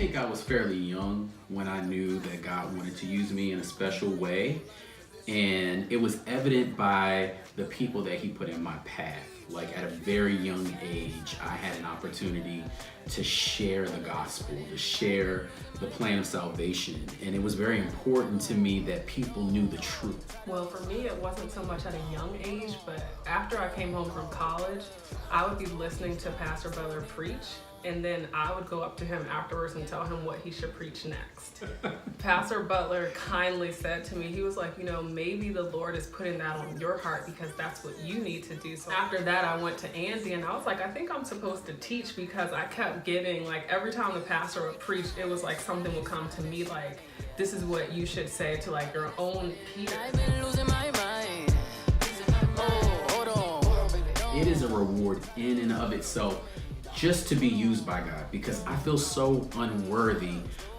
think I was fairly young when I knew that God wanted to use me in a special way. And it was evident by the people that he put in my path. Like at a very young age, I had an opportunity to share the gospel, to share the plan of salvation. And it was very important to me that people knew the truth. Well, for me, it wasn't so much at a young age, but after I came home from college, I would be listening to Pastor Butler preach. And then I would go up to him afterwards and tell him what he should preach next. Pastor Butler kindly said to me, he was like, maybe the Lord is putting that on your heart because that's what you need to do. So after that, I went to Andy and I was like, I think I'm supposed to teach, because I kept getting, like, every time the pastor would preach, it was like something would come to me like, this is what you should say to like your own peers. I've been losing my mind. It is a reward in and of itself just to be used by God, because I feel so unworthy,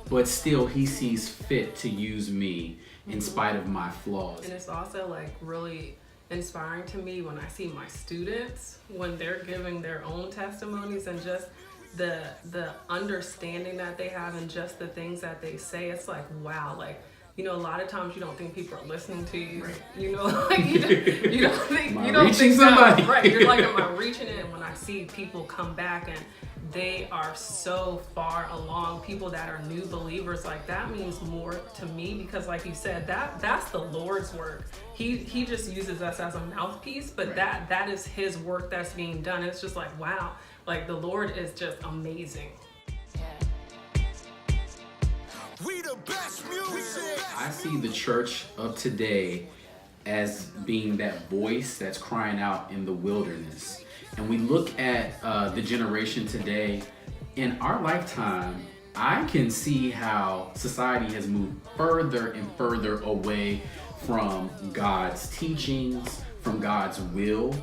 but still he sees fit to use me in spite of my flaws. And it's also like really inspiring to me when I see my students, when they're giving their own testimonies, and just the understanding that they have and just the things that they say. It's like, wow, like, a lot of times you don't think people are listening to you. Right. You don't think somebody. Right. You're like, am I reaching it? And when I see people come back and they are so far along, people that are new believers, like, that means more to me, because like you said, that's the Lord's work. He just uses us as a mouthpiece, but right. that is his work that's being done. It's just like, wow, like the Lord is just amazing. We the best music. I see the church of today as being that voice that's crying out in the wilderness. And we look at the generation today. In our lifetime, I can see how society has moved further and further away from God's teachings, from God's will.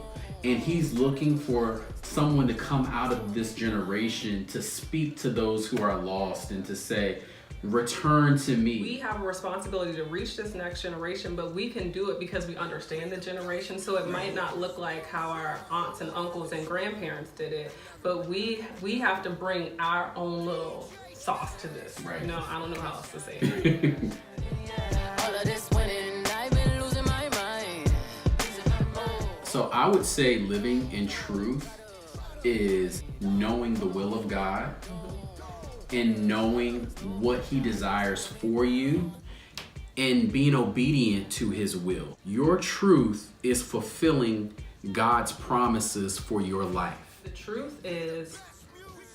And he's looking for someone to come out of this generation to speak to those who are lost and to say, return to me. We have a responsibility to reach this next generation, but we can do it because we understand the generation. So it might not look like how our aunts and uncles and grandparents did it, but we have to bring our own little sauce to this. Right. I don't know how else to say it. So I would say living in truth is knowing the will of God, and knowing what he desires for you, and being obedient to his will. Your truth is fulfilling God's promises for your life. The truth is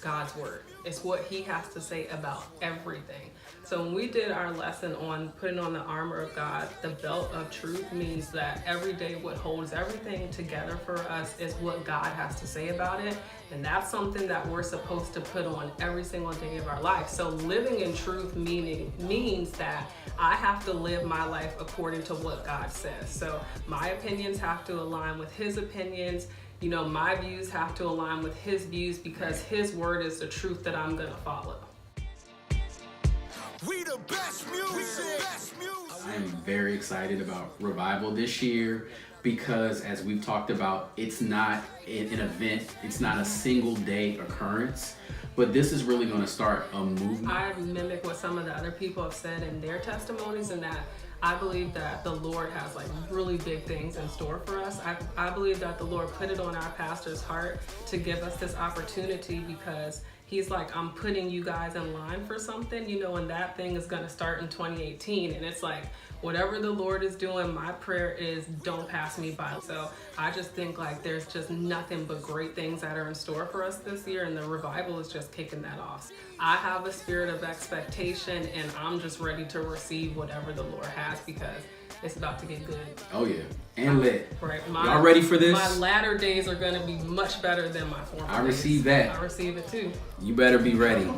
God's word. It's what he has to say about everything. So when we did our lesson on putting on the armor of God, the belt of truth means that every day what holds everything together for us is what God has to say about it. And that's something that we're supposed to put on every single day of our life. So living in truth means that I have to live my life according to what God says. So my opinions have to align with his opinions. My views have to align with his views, because his word is the truth that I'm gonna follow. We the best music. I am very excited about Revival this year, because as we've talked about, it's not an event, it's not a single day occurrence, but this is really going to start a movement. I mimic what some of the other people have said in their testimonies, and that I believe that the Lord has like really big things in store for us. I believe that the Lord put it on our pastor's heart to give us this opportunity, because he's like, I'm putting you guys in line for something, and that thing is going to start in 2018. And it's like, whatever the Lord is doing, my prayer is don't pass me by. So I just think like there's just nothing but great things that are in store for us this year, and the revival is just kicking that off. I have a spirit of expectation, and I'm just ready to receive whatever the Lord has, because it's about to get good. Oh yeah, and lit. Right. Y'all ready for this? My latter days are going to be much better than my former days. I receive that. I receive it too. You better be ready.